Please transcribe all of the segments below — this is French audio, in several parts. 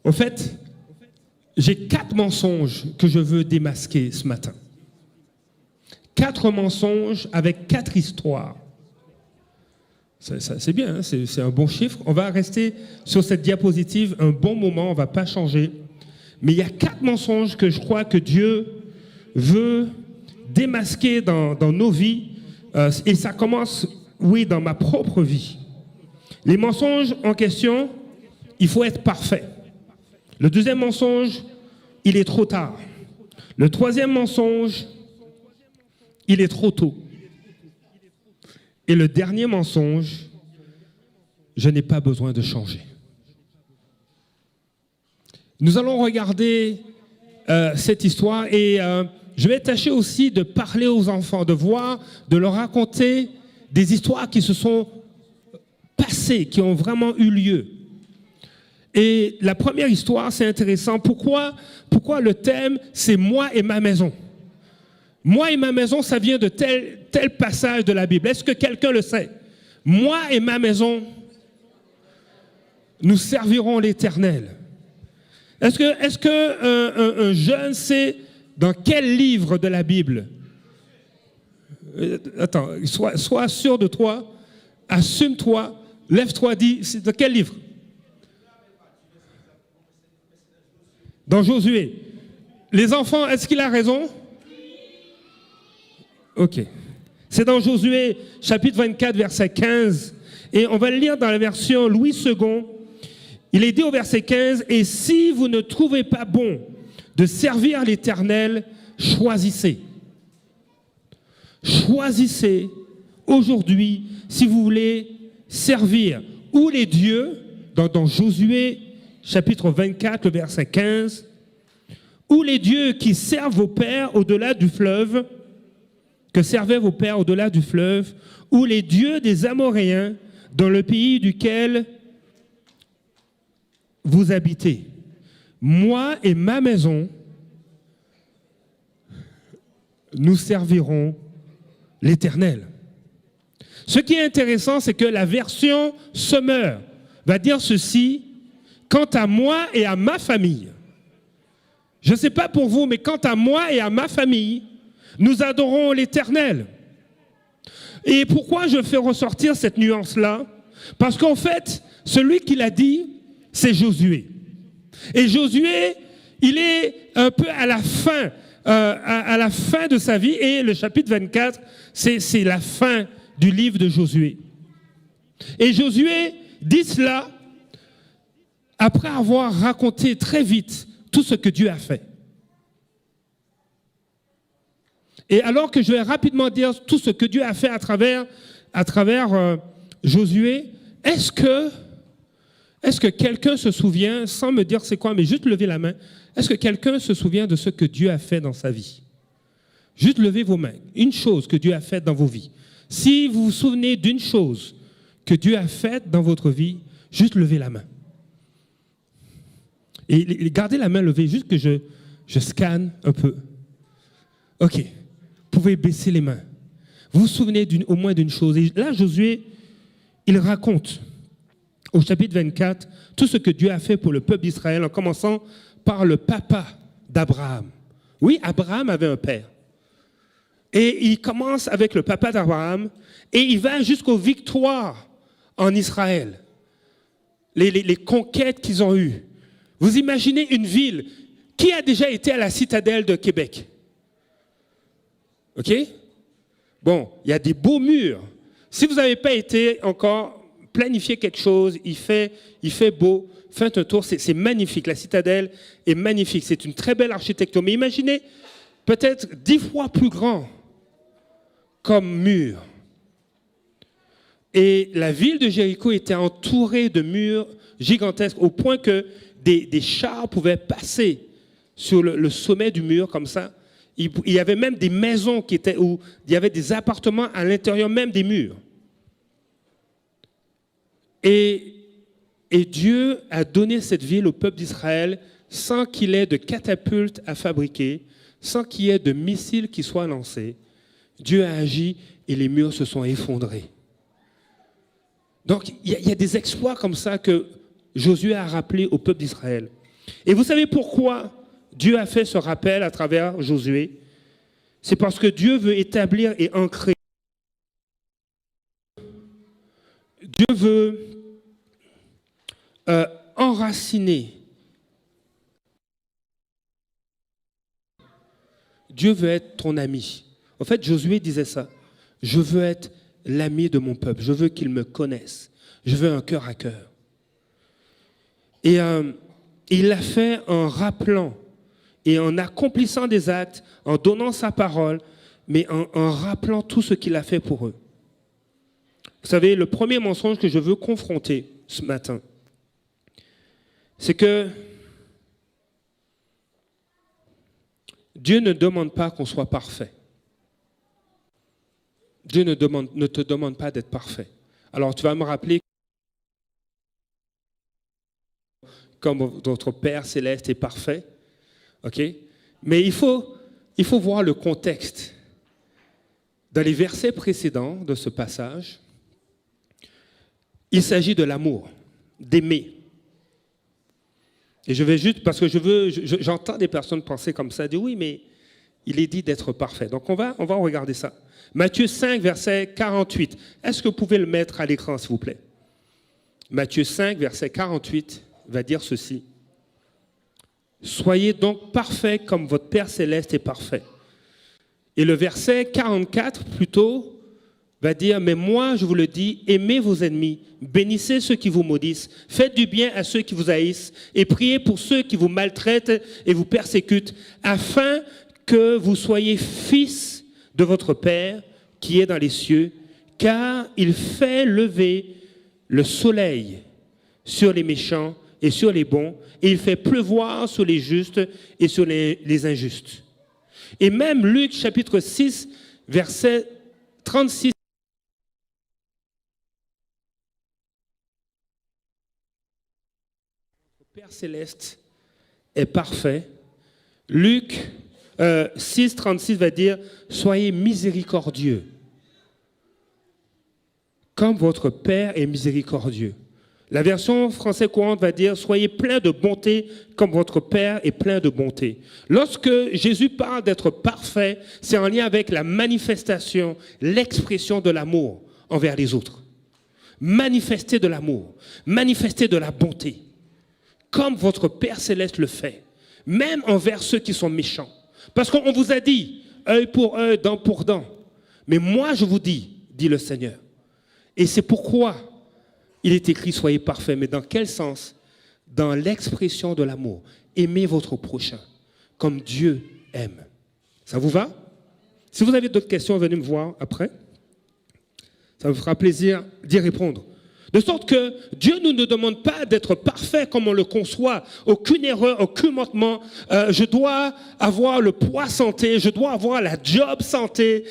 Au fait, j'ai 4 mensonges que je veux démasquer ce matin. 4 mensonges avec 4 histoires. C'est bien, hein, c'est un bon chiffre. On va rester sur cette diapositive un bon moment, on ne va pas changer. Mais il y a 4 mensonges que je crois que Dieu veut démasquer dans nos vies. Et ça commence, oui, dans ma propre vie. Les mensonges en question, il faut être parfait. Le deuxième mensonge, il est trop tard. Le troisième mensonge, il est trop tôt. Et le dernier mensonge, je n'ai pas besoin de changer. Nous allons regarder cette histoire et je vais tâcher aussi de parler aux enfants, de leur raconter des histoires qui se sont passées, qui ont vraiment eu lieu. Et la première histoire, c'est intéressant. Pourquoi le thème, c'est moi et ma maison? Moi et ma maison, ça vient de tel passage de la Bible. Est-ce que quelqu'un le sait? Moi et ma maison, nous servirons l'Éternel. Est-ce que un jeune sait dans quel livre de la Bible? Attends, sois sûr de toi, assume-toi, lève-toi, dis, c'est dans quel livre? Dans Josué. Les enfants, est-ce qu'il a raison? Ok. C'est dans Josué, chapitre 24, verset 15. Et on va le lire dans la version Louis II. Il est dit au verset 15, « Et si vous ne trouvez pas bon de servir l'Éternel, choisissez. Choisissez aujourd'hui si vous voulez servir ou les dieux, dans Josué, chapitre 24, le verset 15, ou les dieux qui servent vos pères au-delà du fleuve, que servaient vos pères au-delà du fleuve, ou les dieux des Amoréens dans le pays duquel vous habitez. Moi et ma maison, nous servirons l'Éternel. » Ce qui est intéressant, c'est que la version Sommer va dire ceci: « Quant à moi et à ma famille, je ne sais pas pour vous, mais quant à moi et à ma famille, nous adorons l'Éternel. » Et pourquoi je fais ressortir cette nuance-là? Parce qu'en fait, celui qui l'a dit, c'est Josué. Et Josué, il est un peu à la fin de sa vie, et le chapitre 24, c'est la fin du livre de Josué. Et Josué dit cela après avoir raconté très vite tout ce que Dieu a fait. Et alors que je vais rapidement dire tout ce que Dieu a fait à travers Josué, est-ce que quelqu'un se souvient, sans me dire c'est quoi, mais juste lever la main, est-ce que quelqu'un se souvient de ce que Dieu a fait dans sa vie? Juste levez vos mains. Une chose que Dieu a faite dans vos vies. Si vous vous souvenez d'une chose que Dieu a faite dans votre vie, juste levez la main. Et gardez la main levée, juste que je scanne un peu. OK. Vous pouvez baisser les mains. Vous vous souvenez au moins d'une chose. Et là, Josué, il raconte au chapitre 24 tout ce que Dieu a fait pour le peuple d'Israël, en commençant par le papa d'Abraham. Oui, Abraham avait un père. Et il commence avec le papa d'Abraham et il va jusqu'aux victoires en Israël. Les conquêtes qu'ils ont eues. Vous imaginez une ville qui a déjà été à la citadelle de Québec? OK? Bon, il y a des beaux murs. Si vous n'avez pas été encore, planifiez quelque chose, il fait beau, faites un tour, c'est magnifique. La citadelle est magnifique, c'est une très belle architecture. Mais imaginez peut-être 10 fois plus grand comme mur. Et la ville de Jéricho était entourée de murs gigantesques, au point que des chars pouvaient passer sur le sommet du mur comme ça. Il y avait même des maisons où il y avait des appartements à l'intérieur même des murs. Et Dieu a donné cette ville au peuple d'Israël sans qu'il ait de catapultes à fabriquer, sans qu'il y ait de missiles qui soient lancés. Dieu a agi et les murs se sont effondrés. Donc, il y a des exploits comme ça que Josué a rappelé au peuple d'Israël. Et vous savez pourquoi Dieu a fait ce rappel à travers Josué? C'est parce que Dieu veut établir et ancrer. Dieu veut enraciner. Dieu veut être ton ami. En fait, Josué disait ça. Je veux être l'ami de mon peuple. Je veux qu'il me connaisse. Je veux un cœur à cœur. Et il l'a fait en rappelant et en accomplissant des actes, en donnant sa parole, mais en rappelant tout ce qu'il a fait pour eux. Vous savez, le premier mensonge que je veux confronter ce matin, c'est que Dieu ne demande pas qu'on soit parfait. Dieu ne te demande pas d'être parfait. Alors tu vas me rappeler comme votre Père céleste est parfait. Ok? Mais il faut voir le contexte. Dans les versets précédents de ce passage, il s'agit de l'amour, d'aimer. Et je vais juste, parce que j'entends des personnes penser comme ça, dire oui, mais il est dit d'être parfait. Donc on va regarder ça. Matthieu 5, verset 48. Est-ce que vous pouvez le mettre à l'écran, s'il vous plaît? Matthieu 5, verset 48 va dire ceci. Soyez donc parfaits comme votre Père céleste est parfait. Et le verset 44, plutôt, va dire, mais moi, je vous le dis, aimez vos ennemis, bénissez ceux qui vous maudissent, faites du bien à ceux qui vous haïssent, et priez pour ceux qui vous maltraitent et vous persécutent, afin que vous soyez fils de votre Père qui est dans les cieux, car il fait lever le soleil sur les méchants et sur les bons, et il fait pleuvoir sur les justes et sur les injustes. Et même Luc chapitre 6, verset 36, Père céleste est parfait. Luc 6, 36 va dire « Soyez miséricordieux, comme votre Père est miséricordieux. » La version française courante va dire « Soyez pleins de bonté, comme votre Père est plein de bonté. » Lorsque Jésus parle d'être parfait, c'est en lien avec la manifestation, l'expression de l'amour envers les autres. Manifester de l'amour, manifester de la bonté, comme votre Père céleste le fait, même envers ceux qui sont méchants. Parce qu'on vous a dit, œil pour œil, dent pour dent. Mais moi, je vous dis, dit le Seigneur. Et c'est pourquoi il est écrit, soyez parfaits. Mais dans quel sens? Dans l'expression de l'amour. Aimez votre prochain, comme Dieu aime. Ça vous va? Si vous avez d'autres questions, venez me voir après. Ça me fera plaisir d'y répondre. De sorte que Dieu ne nous demande pas d'être parfait comme on le conçoit. Aucune erreur, aucun manquement. Je dois avoir le poids santé, je dois avoir la job santé,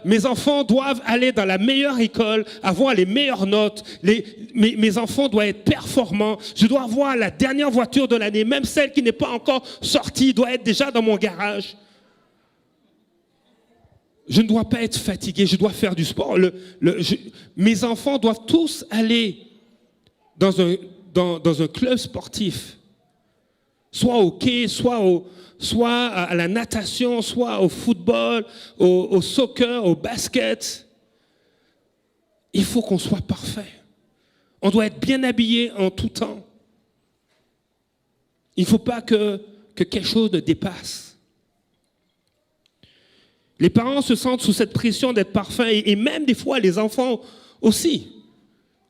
mes enfants doivent aller dans la meilleure école, avoir les meilleures notes, mes enfants doivent être performants, je dois avoir la dernière voiture de l'année, même celle qui n'est pas encore sortie, doit être déjà dans mon garage. Je ne dois pas être fatigué, je dois faire du sport. Mes enfants doivent tous aller dans un club sportif, soit au hockey, soit à la natation, soit au football, au soccer, au basket. Il faut qu'on soit parfait. On doit être bien habillé en tout temps. Il ne faut pas que quelque chose ne dépasse. Les parents se sentent sous cette pression d'être parfaits et même des fois les enfants aussi.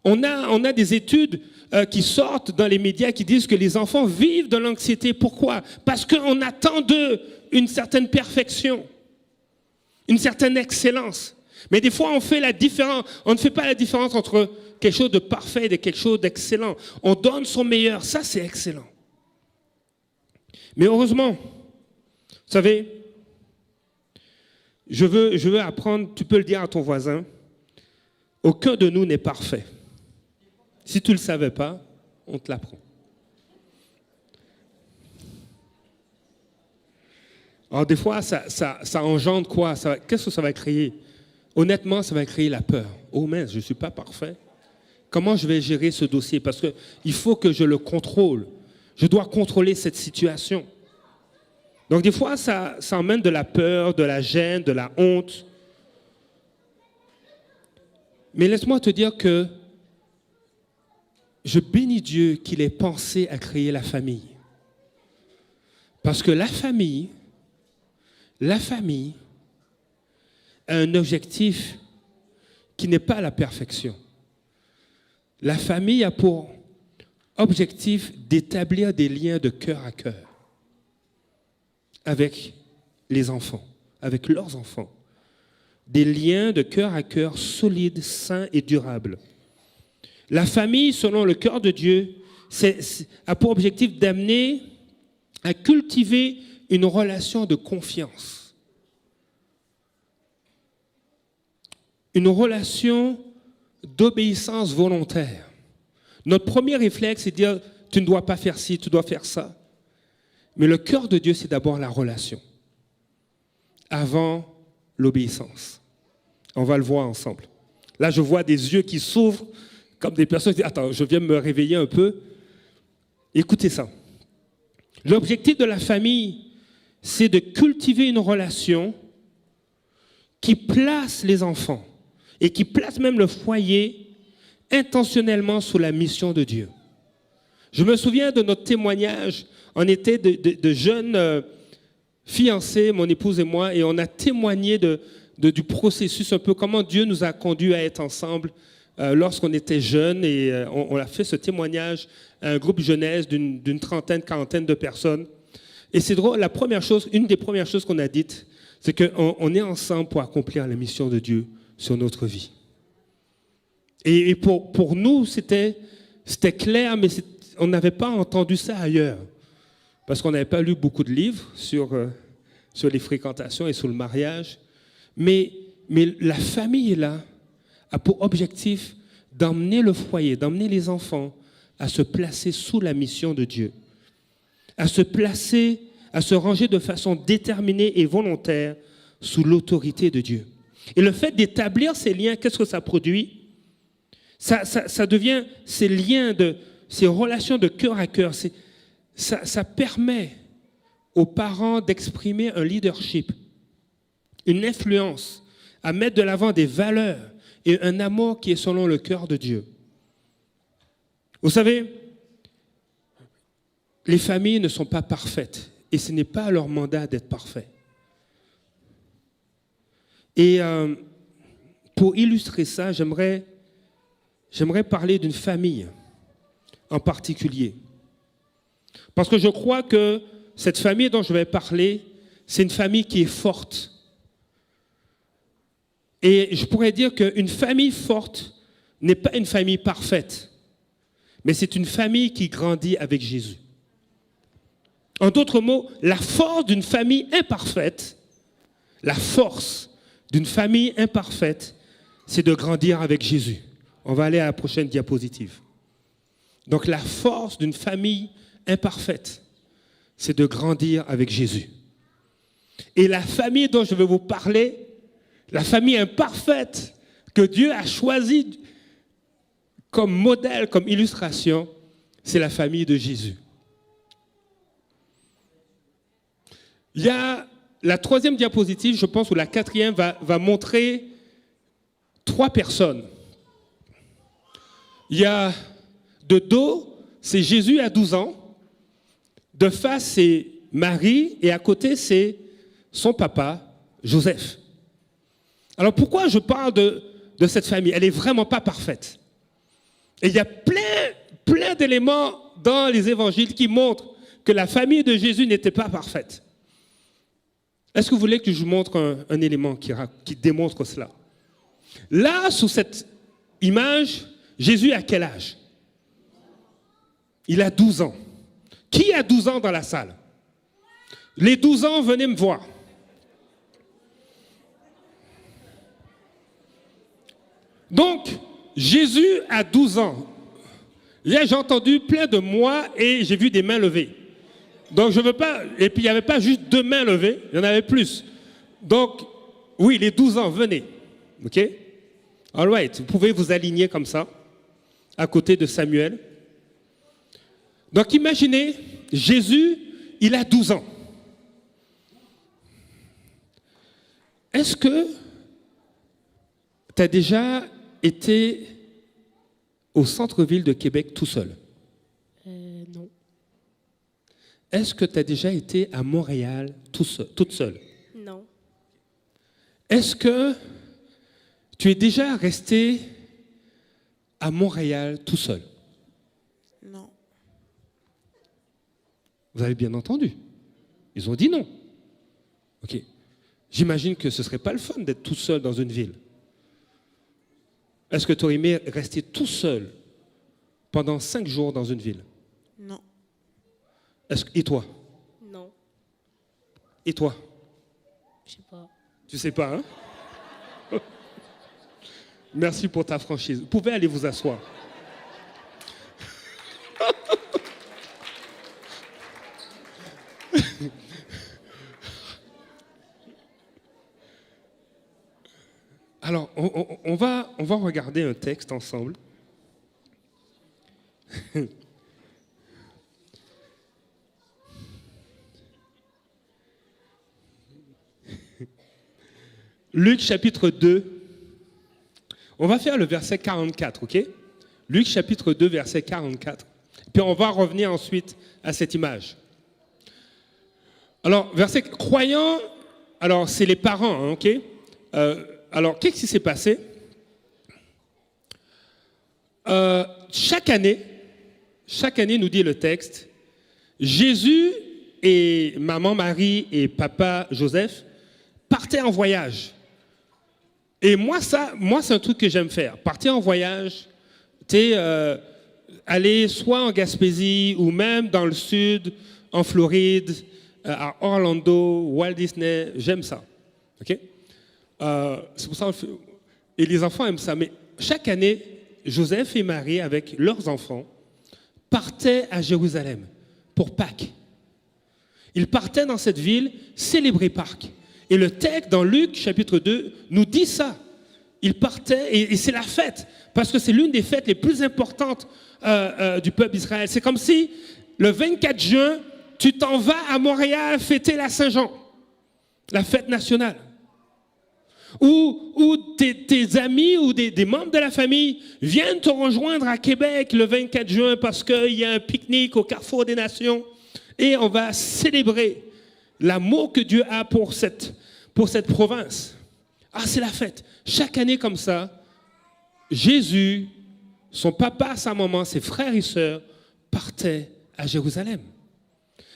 On a des études qui sortent dans les médias qui disent que les enfants vivent de l'anxiété. Pourquoi? Parce qu'on attend d'eux une certaine perfection, une certaine excellence. Mais des fois on fait la différence. On ne fait pas la différence entre quelque chose de parfait et quelque chose d'excellent. On donne son meilleur. Ça c'est excellent. Mais heureusement, vous savez, je veux apprendre, tu peux le dire à ton voisin, aucun de nous n'est parfait. Si tu ne le savais pas, on te l'apprend. Alors des fois, ça engendre quoi? Qu'est-ce que ça va créer? Honnêtement, ça va créer la peur. Oh mince, je ne suis pas parfait. Comment je vais gérer ce dossier? Parce qu'il faut que je le contrôle. Je dois contrôler cette situation. Donc des fois, ça emmène de la peur, de la gêne, de la honte. Mais laisse-moi te dire que je bénis Dieu qu'il ait pensé à créer la famille. Parce que la famille a un objectif qui n'est pas la perfection. La famille a pour objectif d'établir des liens de cœur à cœur avec les enfants, avec leurs enfants. Des liens de cœur à cœur solides, sains et durables. La famille, selon le cœur de Dieu, a pour objectif d'amener à cultiver une relation de confiance. Une relation d'obéissance volontaire. Notre premier réflexe, c'est de dire, tu ne dois pas faire ci, tu dois faire ça. Mais le cœur de Dieu, c'est d'abord la relation, avant l'obéissance. On va le voir ensemble. Là, je vois des yeux qui s'ouvrent, comme des personnes qui disent, attends, je viens me réveiller un peu. Écoutez ça. L'objectif de la famille, c'est de cultiver une relation qui place les enfants et qui place même le foyer intentionnellement sous la mission de Dieu. Je me souviens de notre témoignage. On était de jeunes fiancés, mon épouse et moi, et on a témoigné du processus, un peu comment Dieu nous a conduits à être ensemble lorsqu'on était jeunes. Et on a fait ce témoignage à un groupe jeunesse d'une trentaine, quarantaine de personnes. Et c'est drôle, une des premières choses qu'on a dites, c'est qu'on est ensemble pour accomplir la mission de Dieu sur notre vie. Et pour nous, c'était clair, mais on n'avait pas entendu ça ailleurs. Parce qu'on n'avait pas lu beaucoup de livres sur les fréquentations et sur le mariage. Mais la famille est là, a pour objectif d'emmener le foyer, d'emmener les enfants à se placer sous la mission de Dieu, à se ranger de façon déterminée et volontaire sous l'autorité de Dieu. Et le fait d'établir ces liens, qu'est-ce que ça produit? Ça devient ces liens, ces relations de cœur à cœur. Ça permet aux parents d'exprimer un leadership, une influence, à mettre de l'avant des valeurs et un amour qui est selon le cœur de Dieu. Vous savez, les familles ne sont pas parfaites et ce n'est pas leur mandat d'être parfaits. Et pour illustrer ça, j'aimerais parler d'une famille en particulier. Parce que je crois que cette famille dont je vais parler, c'est une famille qui est forte. Et je pourrais dire qu'une famille forte n'est pas une famille parfaite, mais c'est une famille qui grandit avec Jésus. En d'autres mots, la force d'une famille imparfaite, c'est de grandir avec Jésus. On va aller à la prochaine diapositive. Donc la force d'une famille imparfaite, c'est de grandir avec Jésus. Et la famille dont je vais vous parler, la famille imparfaite que Dieu a choisie comme modèle, comme illustration, c'est la famille de Jésus. Il y a la troisième diapositive, je pense, ou la quatrième, va montrer 3 personnes. Il y a de dos, c'est Jésus à 12 ans. De face, c'est Marie. Et à côté, c'est son papa, Joseph. Alors pourquoi je parle de cette famille? Elle n'est vraiment pas parfaite. Et il y a plein d'éléments dans les évangiles qui montrent que la famille de Jésus n'était pas parfaite. Est-ce que vous voulez que je vous montre un élément qui démontre cela? Là, sous cette image, Jésus a quel âge? Il a 12 ans. Qui a 12 ans dans la salle? Les 12 ans, venez me voir. Donc, Jésus a 12 ans. Là, j'ai entendu plein de moi et j'ai vu des mains levées. Donc, je ne veux pas... Et puis, il n'y avait pas juste 2 mains levées, il y en avait plus. Donc, oui, les 12 ans, venez. OK? All right, vous pouvez vous aligner comme ça. à côté de Samuel. Donc imaginez, Jésus, il a 12 ans. Est-ce que tu as déjà été au centre-ville de Québec tout seul? Non. Est-ce que tu as déjà été à Montréal toute seule? Non. Est-ce que tu es déjà resté à Montréal tout seul? Non. Vous avez bien entendu. Ils ont dit non. OK. J'imagine que ce ne serait pas le fun d'être tout seul dans une ville. Est-ce que tu aurais aimé rester tout seul pendant 5 jours dans une ville? Non. Et toi? Non. Et toi? Je sais pas. Tu sais pas, hein? Merci pour ta franchise. Vous pouvez aller vous asseoir. Alors, on va regarder un texte ensemble. Luc chapitre 2. On va faire le verset 44, ok? Luc chapitre 2, verset 44. Puis on va revenir ensuite à cette image. Alors, verset croyant, alors c'est les parents, hein, ok? Alors, qu'est-ce qui s'est passé? Chaque année, nous dit le texte, Jésus et maman Marie et papa Joseph partaient en voyage. Et moi, c'est un truc que j'aime faire. Partir en voyage, aller soit en Gaspésie ou même dans le sud, en Floride, à Orlando, Walt Disney, j'aime ça. Ok? C'est pour ça et les enfants aiment ça. Mais chaque année, Joseph et Marie, avec leurs enfants, partaient à Jérusalem pour Pâques. Ils partaient dans cette ville célébrer Pâques. Et le texte dans Luc chapitre 2 nous dit ça. Ils partaient, et c'est la fête, parce que c'est l'une des fêtes les plus importantes du peuple d'Israël. C'est comme si le 24 juin, tu t'en vas à Montréal fêter la Saint-Jean, la fête nationale. Ou tes amis ou des membres de la famille viennent te rejoindre à Québec le 24 juin parce qu'il y a un pique-nique au Carrefour des Nations et on va célébrer l'amour que Dieu a pour cette province. Ah, c'est la fête. Chaque année comme ça, Jésus, son papa, sa maman, ses frères et sœurs partaient à Jérusalem.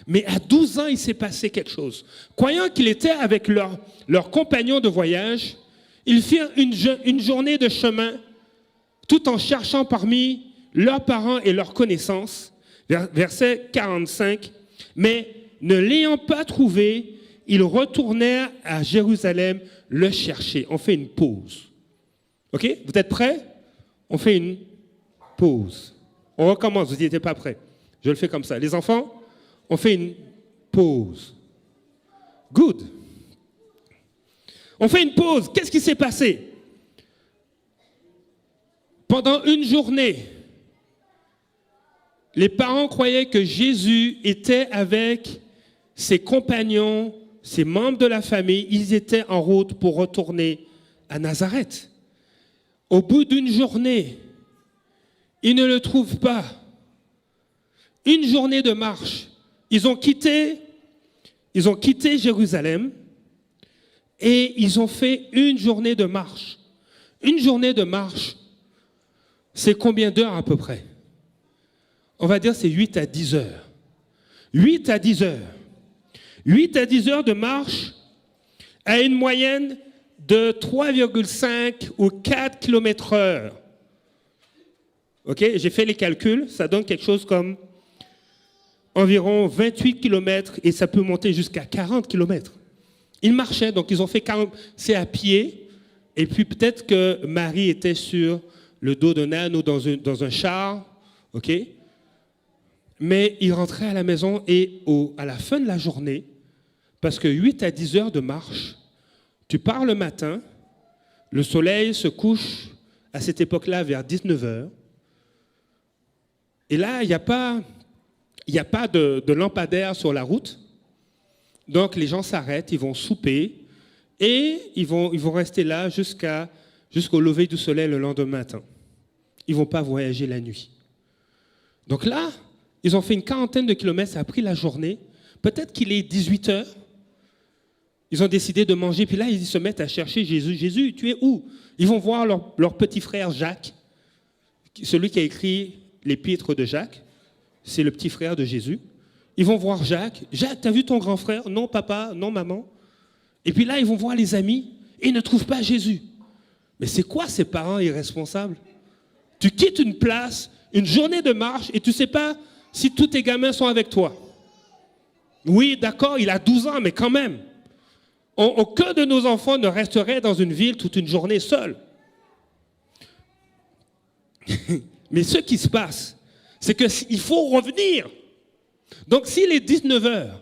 Mais à 12 ans, il s'est passé quelque chose. Croyant qu'il était avec leurs compagnons de voyage, ils firent une journée de chemin tout en cherchant parmi leurs parents et leurs connaissances. Verset 45. Mais ne l'ayant pas trouvé, ils retournèrent à Jérusalem le chercher. On fait une pause. OK? Vous êtes prêts? On fait une pause. On recommence, vous n'étiez pas prêts. Je le fais comme ça. Les enfants, on fait une pause. Good. On fait une pause. Qu'est-ce qui s'est passé? Pendant une journée, les parents croyaient que Jésus était avec ses compagnons, ses membres de la famille. Ils étaient en route pour retourner à Nazareth. Au bout d'une journée, ils ne le trouvent pas. Une journée de marche. Ils ont quitté Jérusalem et ils ont fait une journée de marche. Une journée de marche, c'est combien d'heures à peu près? On va dire c'est 8 à 10 heures. 8 à 10 heures. 8 à 10 heures de marche à une moyenne de 3,5 ou 4 km/h. OK? J'ai fait les calculs, ça donne quelque chose comme environ 28 km et ça peut monter jusqu'à 40 km. Ils marchaient, donc ils ont fait 40, c'est à pied, et puis peut-être que Marie était sur le dos d'un âne ou dans un char, ok? Mais ils rentraient à la maison et à la fin de la journée, parce que 8 à 10 heures de marche, tu pars le matin, le soleil se couche à cette époque-là vers 19 heures, Et là, il n'y a pas de lampadaire sur la route. Donc, les gens s'arrêtent, ils vont souper et ils vont rester là jusqu'au lever du soleil le lendemain matin. Ils ne vont pas voyager la nuit. Donc là, ils ont fait une quarantaine de kilomètres, ça a pris la journée. Peut-être qu'il est 18 heures. Ils ont décidé de manger, puis là, ils se mettent à chercher Jésus. Jésus, tu es où? Ils vont voir leur petit frère Jacques, celui qui a écrit l'épître de Jacques. C'est le petit frère de Jésus. Ils vont voir Jacques. Jacques, t'as vu ton grand frère? Non, papa, non, maman. Et puis là, ils vont voir les amis et ils ne trouvent pas Jésus. Mais c'est quoi ces parents irresponsables? Tu quittes une place, une journée de marche et tu ne sais pas si tous tes gamins sont avec toi. Oui, d'accord, il a 12 ans, mais quand même. Aucun de nos enfants ne resterait dans une ville toute une journée seul. Mais ce qui se passe, c'est qu'il faut revenir. Donc s'il est 19 heures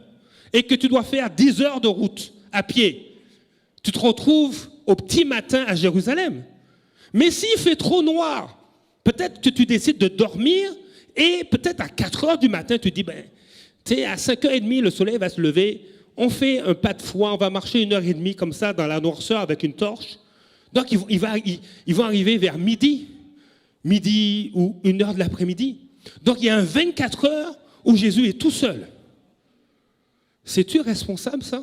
et que tu dois faire 10 heures de route à pied, tu te retrouves au petit matin à Jérusalem. Mais s'il fait trop noir, peut-être que tu décides de dormir et peut-être à 4 heures du matin, tu dis, à 5h30, le soleil va se lever, on fait un pas de foi, on va marcher 1h30 comme ça dans la noirceur avec une torche. Donc ils vont arriver vers midi ou 1h de l'après-midi. Donc il y a un 24 heures où Jésus est tout seul. C'est-tu responsable, ça?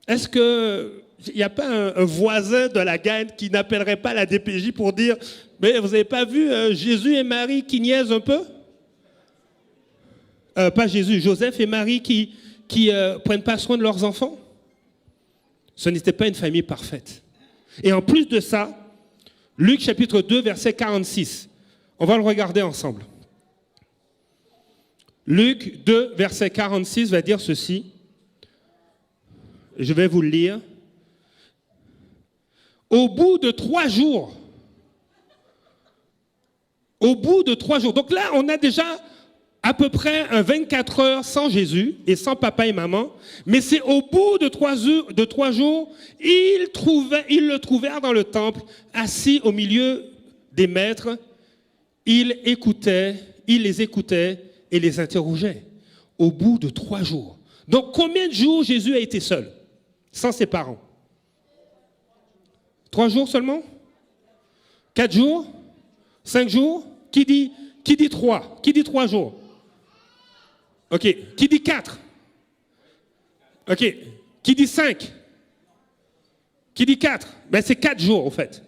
Est-ce qu'il n'y a pas un voisin de la Gaine qui n'appellerait pas la DPJ pour dire « Mais vous n'avez pas vu Jésus et Marie qui niaisent un peu ?» Pas Jésus, Joseph et Marie qui prennent pas soin de leurs enfants? Ce n'était pas une famille parfaite. Et en plus de ça, Luc chapitre 2, verset 46. On va le regarder ensemble. Luc 2, verset 46 va dire ceci. Je vais vous le lire. Au bout de 3 jours, donc là, on a déjà à peu près un 24 heures sans Jésus et sans papa et maman, mais c'est au bout de 3 jours, ils le trouvèrent dans le temple, assis au milieu des maîtres. Il les écoutait et les interrogeait. Au bout de 3 jours. Donc combien de jours Jésus a été seul, sans ses parents? 3 jours seulement? 4 jours? 5 jours? Qui dit 3? Qui dit 3 jours? Ok. Qui dit 4? Ok. Qui dit 5? Qui dit 4? C'est 4 jours, en fait.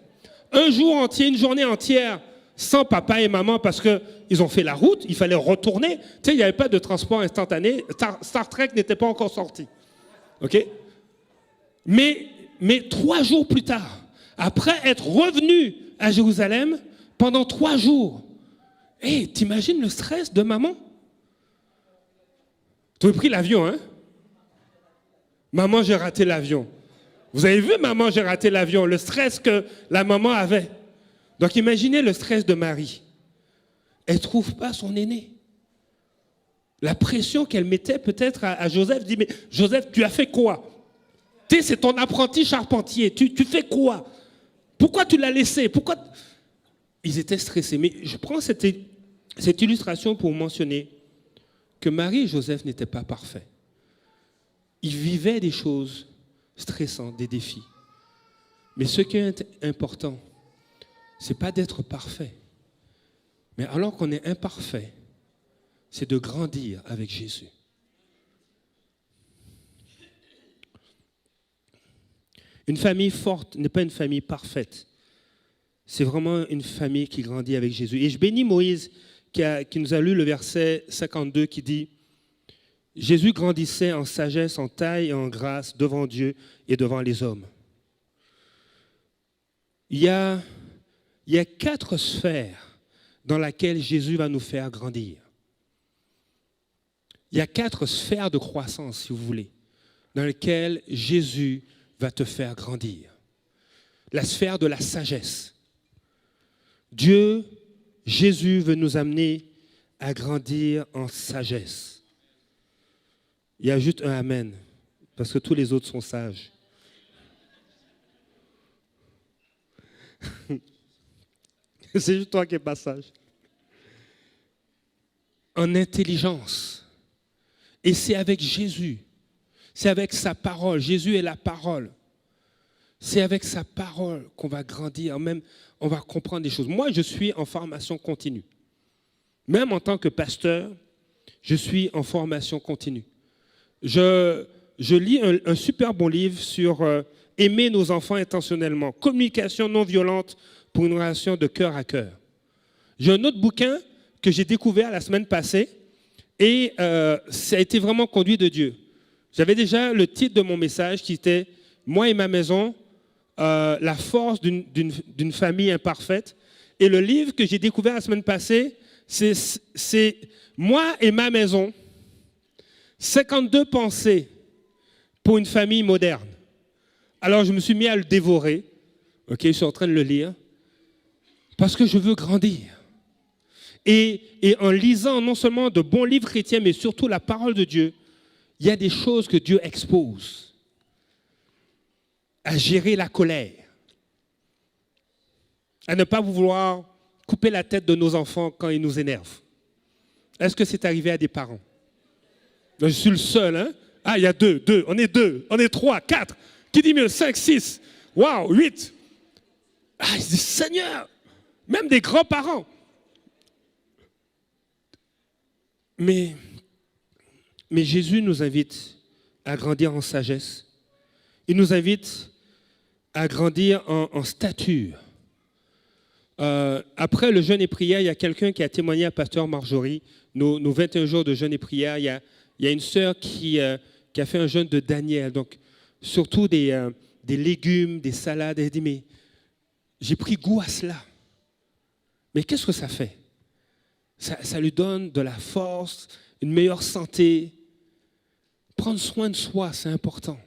Un jour entier, une journée entière, sans papa et maman, parce qu'ils ont fait la route, il fallait retourner. Tu sais, il n'y avait pas de transport instantané. Star Trek n'était pas encore sorti. Ok? Mais 3 jours plus tard, après être revenu à Jérusalem, pendant 3 jours, t'imagines le stress de maman? Tu as pris l'avion, hein? Maman, j'ai raté l'avion. Vous avez vu, maman, j'ai raté l'avion, le stress que la maman avait. Donc imaginez le stress de Marie. Elle ne trouve pas son aîné. La pression qu'elle mettait peut-être à Joseph, dit, mais Joseph, tu as fait quoi? Tu sais, c'est ton apprenti charpentier, tu fais quoi? Pourquoi tu l'as laissé? Pourquoi? Ils étaient stressés. Mais je prends cette illustration pour mentionner que Marie et Joseph n'étaient pas parfaits. Ils vivaient des choses stressantes, des défis. Mais ce qui est important, ce n'est pas d'être parfait. Mais alors qu'on est imparfait, c'est de grandir avec Jésus. Une famille forte n'est pas une famille parfaite. C'est vraiment une famille qui grandit avec Jésus. Et je bénis Moïse qui nous a lu le verset 52 qui dit « Jésus grandissait en sagesse, en taille et en grâce devant Dieu et devant les hommes. » Il y a 4 sphères dans lesquelles Jésus va nous faire grandir. Il y a 4 sphères de croissance, si vous voulez, dans lesquelles Jésus va te faire grandir. La sphère de la sagesse. Jésus veut nous amener à grandir en sagesse. Il y a juste un amen, parce que tous les autres sont sages. C'est juste toi qui n'es pas sage. en intelligence. Et c'est avec Jésus, c'est avec sa parole. Jésus est la parole. C'est avec sa parole qu'on va grandir, même on va comprendre des choses. Moi, je suis en formation continue. Même en tant que pasteur, je suis en formation continue. Je lis un super bon livre sur aimer nos enfants intentionnellement, communication non violente pour une relation de cœur à cœur. J'ai un autre bouquin que j'ai découvert la semaine passée et ça a été vraiment conduit de Dieu. J'avais déjà le titre de mon message qui était « Moi et ma maison, la force d'une famille imparfaite ». Et le livre que j'ai découvert la semaine passée, c'est « Moi et ma maison, 52 pensées pour une famille moderne ». Alors je me suis mis à le dévorer. Ok, je suis en train de le lire. Parce que je veux grandir. Et en lisant non seulement de bons livres chrétiens, mais surtout la parole de Dieu, il y a des choses que Dieu expose. À gérer la colère. À ne pas vouloir couper la tête de nos enfants quand ils nous énervent. Est-ce que c'est arrivé à des parents? Je suis le seul, hein? Ah, il y a deux, on est 3, 4. Qui dit mieux? 5, 6, waouh, 8. Ah, il dit, Seigneur, même des grands-parents. Mais Jésus nous invite à grandir en sagesse. Il nous invite à grandir en stature. Après le jeûne et prière, il y a quelqu'un qui a témoigné à Pasteur Marjorie, nos 21 jours de jeûne et prière. Il y a une sœur qui a fait un jeûne de Daniel, donc surtout des légumes, des salades. Elle dit, mais j'ai pris goût à cela. Mais qu'est-ce que ça fait? Ça lui donne de la force, une meilleure santé. Prendre soin de soi, c'est important.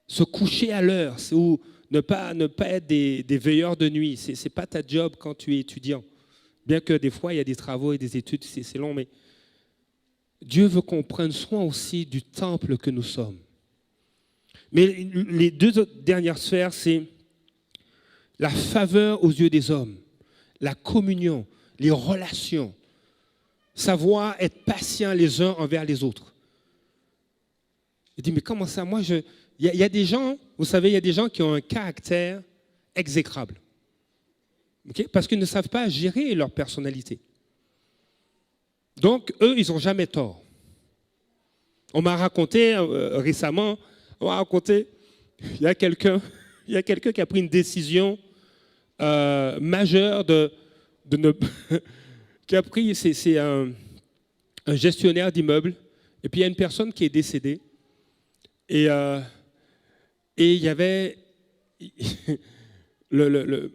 Se coucher à l'heure, ou ne pas être des veilleurs de nuit. Ce n'est pas ta job quand tu es étudiant. Bien que des fois, il y a des travaux et des études, c'est long, mais Dieu veut qu'on prenne soin aussi du temple que nous sommes. Mais les deux autres dernières sphères, c'est la faveur aux yeux des hommes, la communion, les relations, savoir être patient les uns envers les autres. Il dit, mais comment ça? Moi, il y a des gens, vous savez, il y a des gens qui ont un caractère exécrable. Okay? Parce qu'ils ne savent pas gérer leur personnalité. Donc, eux, ils n'ont jamais tort. On m'a raconté récemment, il y a quelqu'un qui a pris une décision majeure qui a pris, c'est un gestionnaire d'immeuble, et puis il y a une personne qui est décédée, et il y avait,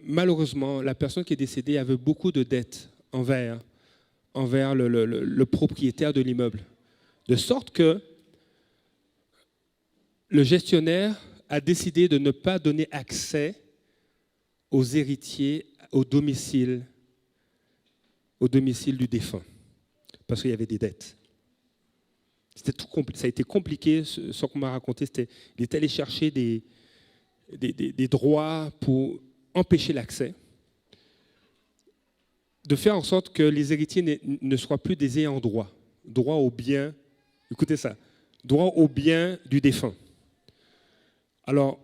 malheureusement, la personne qui est décédée avait beaucoup de dettes envers le propriétaire de l'immeuble. De sorte que le gestionnaire a décidé de ne pas donner accès aux héritiers au domicile du défunt, parce qu'il y avait des dettes. Ça a été compliqué, ce qu'on m'a raconté. Il est allé chercher des droits pour empêcher l'accès, de faire en sorte que les héritiers ne soient plus des ayants droit au bien, écoutez ça, droit au bien du défunt. Alors,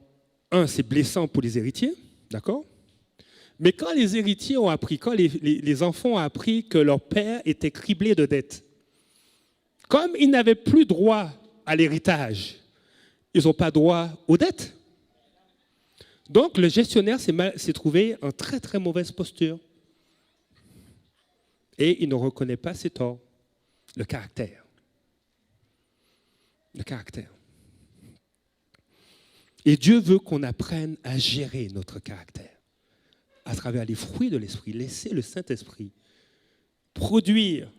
c'est blessant pour les héritiers, d'accord? Mais quand les héritiers ont appris, quand les enfants ont appris que leur père était criblé de dettes, comme ils n'avaient plus droit à l'héritage, ils n'ont pas droit aux dettes. Donc, le gestionnaire s'est trouvé en très, très mauvaise posture. Et il ne reconnaît pas ses torts. Le caractère. Le caractère. Et Dieu veut qu'on apprenne à gérer notre caractère à travers les fruits de l'Esprit. Laissez le Saint-Esprit produire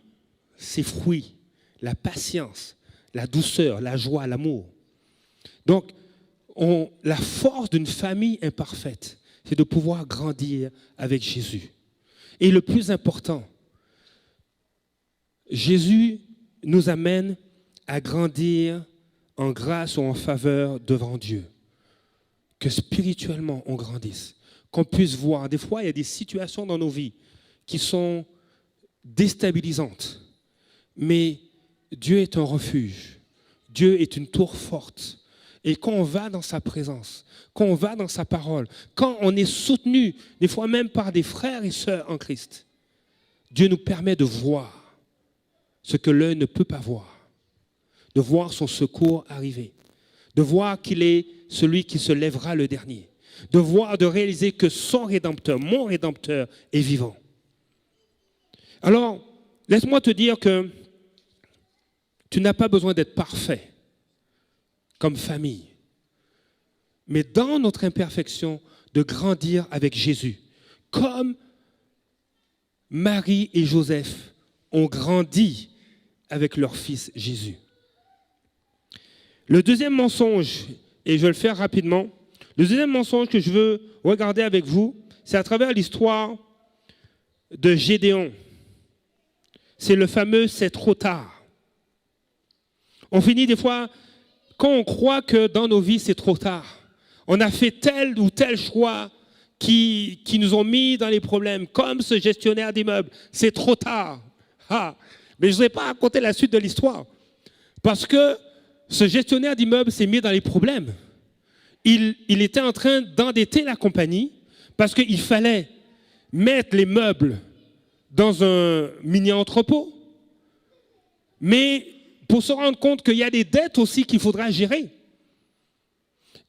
ses fruits, la patience, la douceur, la joie, l'amour. Donc, la force d'une famille imparfaite, c'est de pouvoir grandir avec Jésus. Et le plus important, Jésus nous amène à grandir en grâce ou en faveur devant Dieu. Que spirituellement, on grandisse. Qu'on puisse voir. Des fois, il y a des situations dans nos vies qui sont déstabilisantes. Mais Dieu est un refuge. Dieu est une tour forte. Et quand on va dans sa présence, quand on va dans sa parole, quand on est soutenu, des fois même par des frères et sœurs en Christ, Dieu nous permet de voir ce que l'œil ne peut pas voir, de voir son secours arriver, de voir qu'il est celui qui se lèvera le dernier, de voir, de réaliser que son Rédempteur, mon Rédempteur, est vivant. Alors, laisse-moi te dire que tu n'as pas besoin d'être parfait comme famille, mais dans notre imperfection, de grandir avec Jésus, comme Marie et Joseph ont grandi avec leur fils Jésus. Le deuxième mensonge, et je vais le faire rapidement, le deuxième mensonge que je veux regarder avec vous, c'est à travers l'histoire de Gédéon. C'est le fameux « c'est trop tard ». On finit des fois, quand on croit que dans nos vies c'est trop tard, on a fait tel ou tel choix qui nous ont mis dans les problèmes, comme ce gestionnaire d'immeuble, c'est trop tard. Ah, mais je ne vais pas raconter la suite de l'histoire, parce que ce gestionnaire d'immeuble s'est mis dans les problèmes. Il était en train d'endetter la compagnie parce qu'il fallait mettre les meubles dans un mini-entrepôt. Mais pour se rendre compte qu'il y a des dettes aussi qu'il faudra gérer.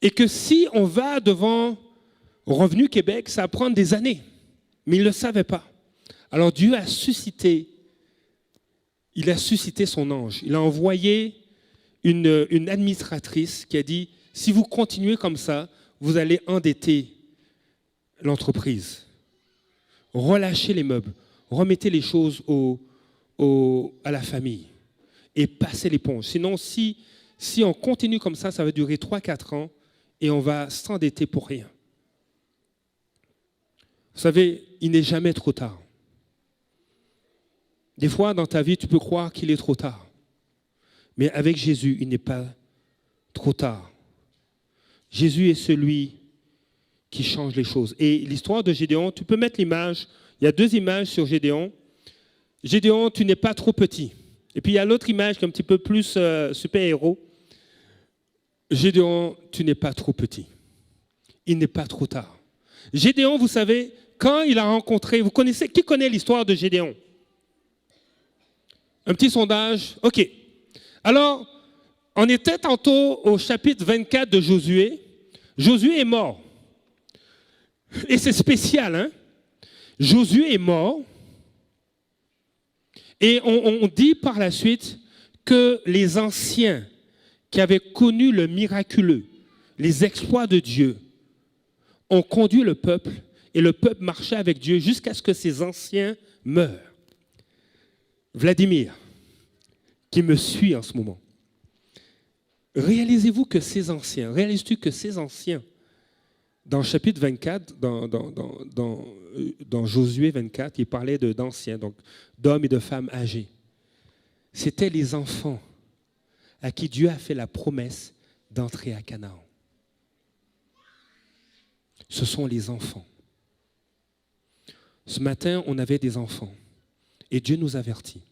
Et que si on va devant Revenu Québec, ça va prendre des années. Mais il ne le savait pas. Alors Dieu a suscité son ange. Il a envoyé une administratrice qui a dit, si vous continuez comme ça, vous allez endetter l'entreprise. Relâchez les meubles, remettez les choses à la famille et passez l'éponge. Sinon, si on continue comme ça va durer 3-4 ans et on va s'endetter pour rien. Vous savez, il n'est jamais trop tard. Des fois, dans ta vie, tu peux croire qu'il est trop tard. Mais avec Jésus, il n'est pas trop tard. Jésus est celui qui change les choses. Et l'histoire de Gédéon, tu peux mettre l'image. Il y a 2 images sur Gédéon. Gédéon, tu n'es pas trop petit. Et puis il y a l'autre image qui est un petit peu plus super-héros. Gédéon, tu n'es pas trop petit. Il n'est pas trop tard. Gédéon, vous savez, quand il a rencontré, qui connaît l'histoire de Gédéon? Un petit sondage. OK. Alors, on était tantôt au chapitre 24 de Josué. Josué est mort. Et c'est spécial, hein? Josué est mort. Et on dit par la suite que les anciens qui avaient connu le miraculeux, les exploits de Dieu, ont conduit le peuple et le peuple marchait avec Dieu jusqu'à ce que ces anciens meurent. Vladimir, qui me suit en ce moment, réalisez-tu que ces anciens, dans le chapitre 24, dans Josué 24, il parlait d'anciens, donc d'hommes et de femmes âgés. C'était les enfants à qui Dieu a fait la promesse d'entrer à Canaan. Ce sont les enfants. Ce matin, on avait des enfants et Dieu nous avertit.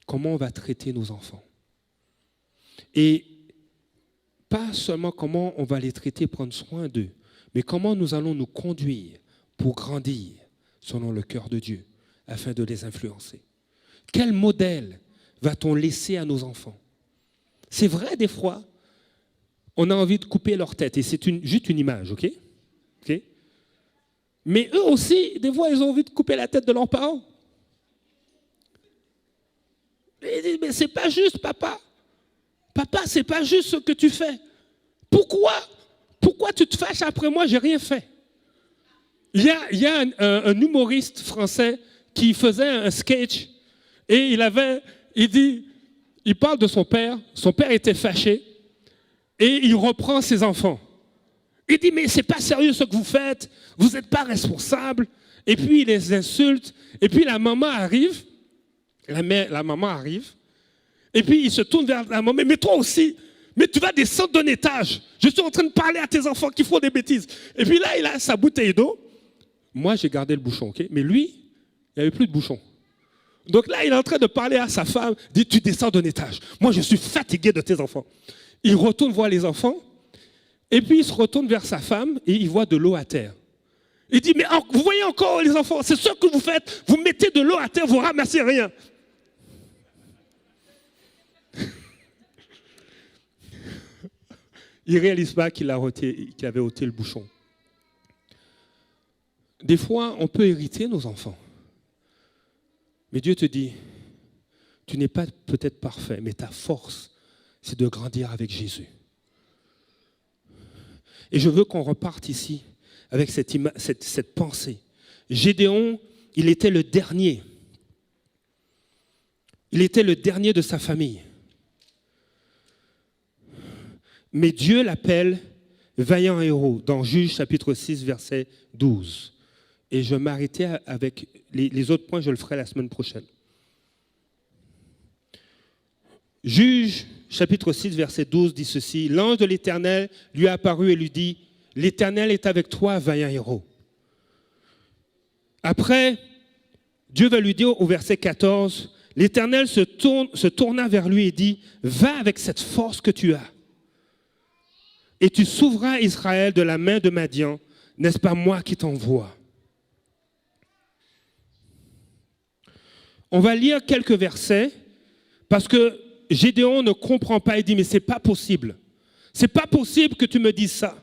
Comment on va traiter nos enfants? Et pas seulement comment on va les traiter, prendre soin d'eux, mais comment nous allons nous conduire pour grandir selon le cœur de Dieu, afin de les influencer. Quel modèle va-t-on laisser à nos enfants? C'est vrai, des fois, on a envie de couper leur tête, et c'est juste une image, ok? Mais eux aussi, des fois, ils ont envie de couper la tête de leurs parents. Ils disent, mais c'est pas juste, papa. Papa, c'est pas juste ce que tu fais. Pourquoi tu te fâches après moi? J'ai rien fait. Il y a un humoriste français qui faisait un sketch et il parle de son père. Son père était fâché et il reprend ses enfants. Il dit, mais c'est pas sérieux ce que vous faites, vous n'êtes pas responsable. Et puis il les insulte. Et puis la maman arrive, et puis il se tourne vers la maman, mais toi aussi, mais tu vas descendre d'un étage. Je suis en train de parler à tes enfants qui font des bêtises. Et puis là, il a sa bouteille d'eau. Moi, j'ai gardé le bouchon, ok? Mais lui, il n'y avait plus de bouchon. Donc là, il est en train de parler à sa femme, il dit, tu descends d'un étage. Moi, je suis fatigué de tes enfants. Il retourne voir les enfants, et puis il se retourne vers sa femme, et il voit de l'eau à terre. Il dit, mais vous voyez encore les enfants, c'est ce que vous faites, vous mettez de l'eau à terre, vous ramassez rien. Il ne réalise pas qu'il avait ôté le bouchon. Des fois, on peut hériter nos enfants. Mais Dieu te dit, tu n'es pas peut-être parfait, mais ta force, c'est de grandir avec Jésus. Et je veux qu'on reparte ici avec cette pensée. Gédéon, il était le dernier. Il était le dernier de sa famille. Mais Dieu l'appelle vaillant héros dans Juges chapitre 6, verset 12. Et je m'arrêtais avec les autres points, je le ferai la semaine prochaine. Juges chapitre 6, verset 12 dit ceci. L'ange de l'Éternel lui a apparu et lui dit, l'Éternel est avec toi, vaillant héros. Après, Dieu va lui dire au verset 14, l'Éternel se tourna vers lui et dit, va avec cette force que tu as. Et tu sauveras Israël de la main de Madian, n'est-ce pas moi qui t'envoie? On va lire quelques versets parce que Gédéon ne comprend pas. Il dit, mais c'est pas possible. C'est pas possible que tu me dises ça.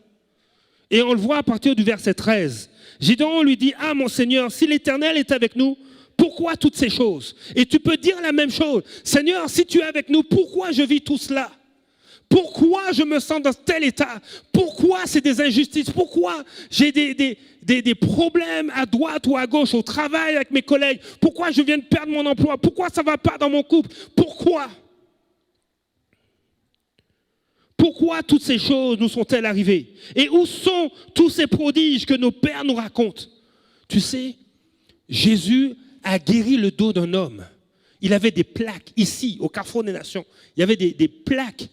Et on le voit à partir du verset 13. Gédéon lui dit, ah mon Seigneur, si l'Éternel est avec nous, pourquoi toutes ces choses? Et tu peux dire la même chose. Seigneur, si tu es avec nous, pourquoi je vis tout cela? Pourquoi je me sens dans tel état? Pourquoi c'est des injustices? Pourquoi j'ai des problèmes à droite ou à gauche au travail avec mes collègues? Pourquoi je viens de perdre mon emploi? Pourquoi ça ne va pas dans mon couple? Pourquoi? Pourquoi toutes ces choses nous sont-elles arrivées? Et où sont tous ces prodiges que nos pères nous racontent? Tu sais, Jésus a guéri le dos d'un homme. Il avait des plaques ici, au Carrefour des Nations. Il y avait des plaques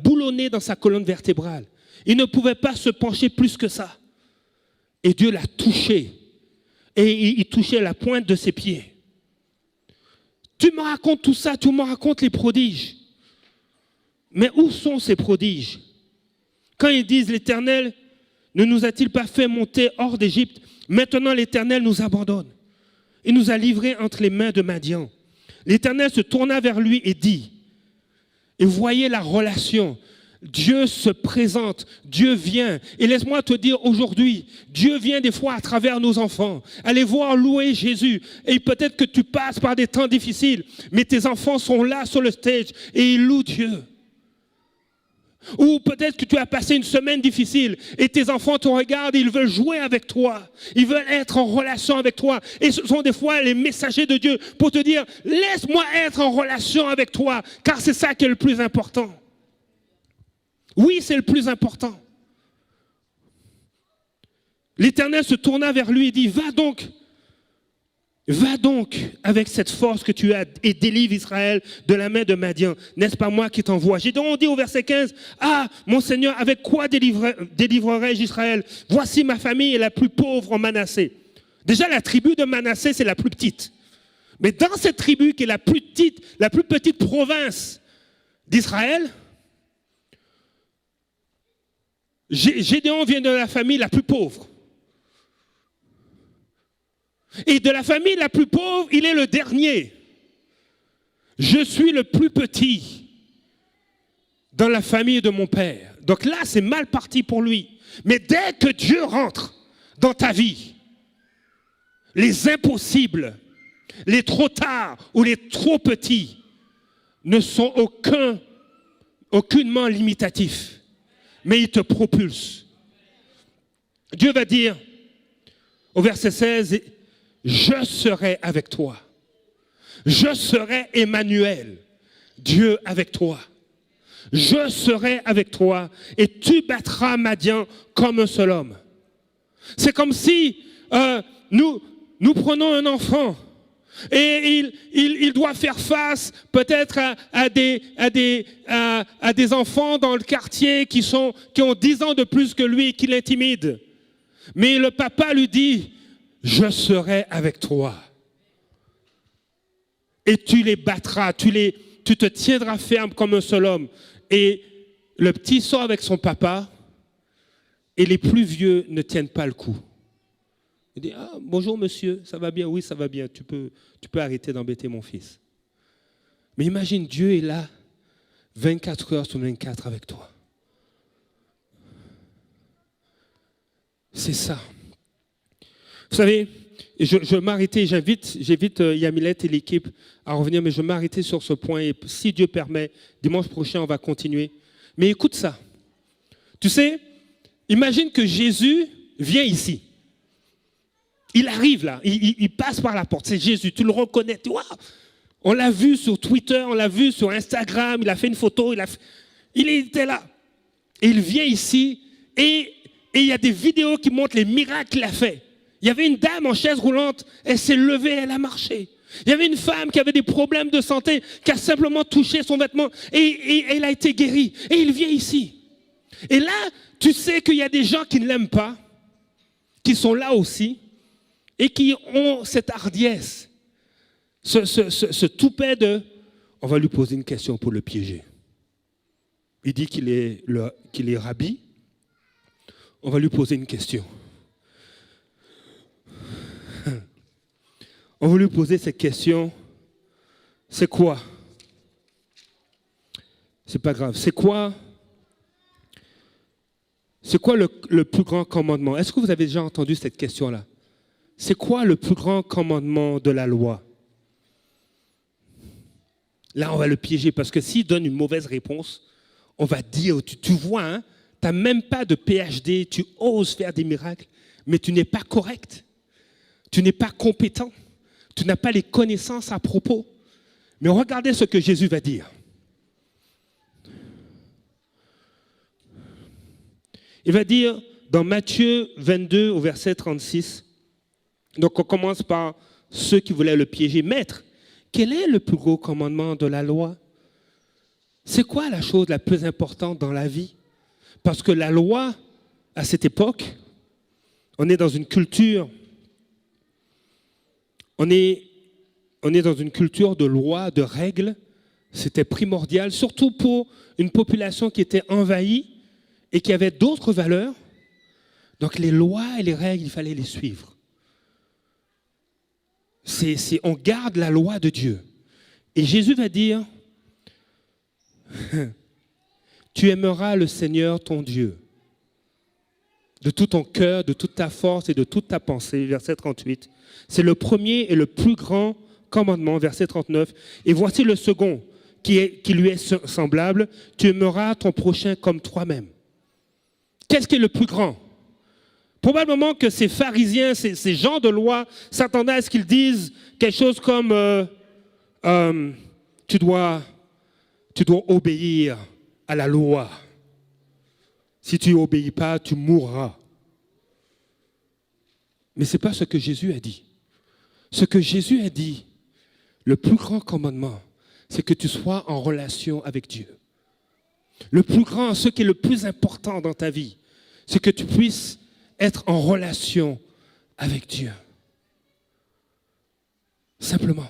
boulonné dans sa colonne vertébrale. Il ne pouvait pas se pencher plus que ça. Et Dieu l'a touché. Et il touchait la pointe de ses pieds. Tu me racontes tout ça, tu me racontes les prodiges. Mais où sont ces prodiges? Quand ils disent l'Éternel ne nous a-t-il pas fait monter hors d'Égypte? Maintenant l'Éternel nous abandonne. Il nous a livrés entre les mains de Madian. L'Éternel se tourna vers lui et dit, et voyez la relation. Dieu se présente, Dieu vient. Et laisse-moi te dire aujourd'hui, Dieu vient des fois à travers nos enfants. Allez voir louer Jésus. Et peut-être que tu passes par des temps difficiles, mais tes enfants sont là sur le stage et ils louent Dieu. Ou peut-être que tu as passé une semaine difficile et tes enfants te regardent et ils veulent jouer avec toi. Ils veulent être en relation avec toi. Et ce sont des fois les messagers de Dieu pour te dire, laisse-moi être en relation avec toi, car c'est ça qui est le plus important. Oui, c'est le plus important. L'Éternel se tourna vers lui et dit, va donc avec cette force que tu as et délivre Israël de la main de Madian. N'est-ce pas moi qui t'envoie? Gédéon dit au verset 15, ah, mon Seigneur, avec quoi délivrerai-je Israël? Voici ma famille est la plus pauvre en Manassé. Déjà, la tribu de Manassé, c'est la plus petite. Mais dans cette tribu qui est la plus petite province d'Israël, Gédéon vient de la famille la plus pauvre. Et de la famille la plus pauvre, il est le dernier. Je suis le plus petit dans la famille de mon père. Donc là, c'est mal parti pour lui. Mais dès que Dieu rentre dans ta vie, les impossibles, les trop tard ou les trop petits ne sont aucunement limitatifs. Mais ils te propulsent. Dieu va dire au verset 16, je serai avec toi. Je serai Emmanuel, Dieu avec toi. Je serai avec toi et tu battras Madian comme un seul homme. C'est comme si nous prenons un enfant et il doit faire face peut-être à des enfants dans le quartier qui ont 10 ans de plus que lui et qui l'intimident. Mais le papa lui dit, je serai avec toi. et tu les battras, tu te tiendras ferme comme un seul homme. Et le petit sort avec son papa et les plus vieux ne tiennent pas le coup. Il dit, ah, bonjour monsieur, ça va bien? Oui, ça va bien, tu peux arrêter d'embêter mon fils. Mais imagine, Dieu est là 24 heures sur 24 avec toi. C'est ça. Vous savez, je m'arrêtais, j'invite Yamilet et l'équipe à revenir, mais je m'arrêtais sur ce point et si Dieu permet, dimanche prochain, on va continuer. Mais écoute ça. Tu sais, imagine que Jésus vient ici. Il arrive là, il passe par la porte, c'est Jésus, tu le reconnais. Wow. On l'a vu sur Twitter, on l'a vu sur Instagram, il a fait une photo, il était là. Et il vient ici et il y a des vidéos qui montrent les miracles qu'il a fait. Il y avait une dame en chaise roulante, elle s'est levée, elle a marché. Il y avait une femme qui avait des problèmes de santé, qui a simplement touché son vêtement et elle a été guérie. Et il vient ici. Et là, tu sais qu'il y a des gens qui ne l'aiment pas, qui sont là aussi, et qui ont cette hardiesse, ce toupet de « on va lui poser une question pour le piéger ». Il dit qu'il est rabbi, on va lui poser une question. On va lui poser cette question, c'est quoi? C'est pas grave, c'est quoi le plus grand commandement? Est-ce que vous avez déjà entendu cette question-là? C'est quoi le plus grand commandement de la loi? Là, on va le piéger parce que s'il donne une mauvaise réponse, on va dire, tu vois, hein, tu n'as même pas de PhD, tu oses faire des miracles, mais tu n'es pas correct. Tu n'es pas compétent. Tu n'as pas les connaissances à propos. Mais regardez ce que Jésus va dire. Il va dire dans Matthieu 22 au verset 36, donc on commence par ceux qui voulaient le piéger. Maître, quel est le plus gros commandement de la loi? C'est quoi la chose la plus importante dans la vie? Parce que la loi, à cette époque, on est dans une culture, on est dans une culture de lois, de règles. C'était primordial, surtout pour une population qui était envahie et qui avait d'autres valeurs. Donc les lois et les règles, il fallait les suivre. On garde la loi de Dieu. Et Jésus va dire, tu aimeras le Seigneur ton Dieu de tout ton cœur, de toute ta force et de toute ta pensée. Verset 38. C'est le premier et le plus grand commandement. Verset 39. Et voici le second qui lui est semblable. Tu aimeras ton prochain comme toi-même. Qu'est-ce qui est le plus grand? Probablement que ces pharisiens, ces gens de loi, s'attendaient à ce qu'ils disent quelque chose comme tu dois obéir à la loi. Si tu n'obéis pas, tu mourras. Mais ce n'est pas ce que Jésus a dit. Ce que Jésus a dit, le plus grand commandement, c'est que tu sois en relation avec Dieu. Le plus grand, ce qui est le plus important dans ta vie, c'est que tu puisses être en relation avec Dieu. Simplement,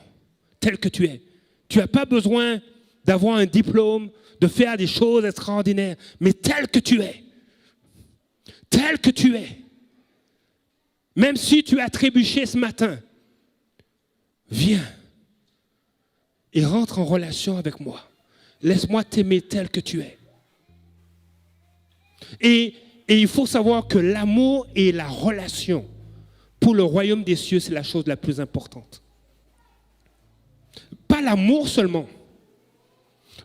tel que tu es. Tu n'as pas besoin d'avoir un diplôme, de faire des choses extraordinaires, mais tel que tu es. Tel que tu es. Même si tu as trébuché ce matin, viens et rentre en relation avec moi. Laisse-moi t'aimer tel que tu es. Et il faut savoir que l'amour et la relation pour le royaume des cieux, c'est la chose la plus importante. Pas l'amour seulement,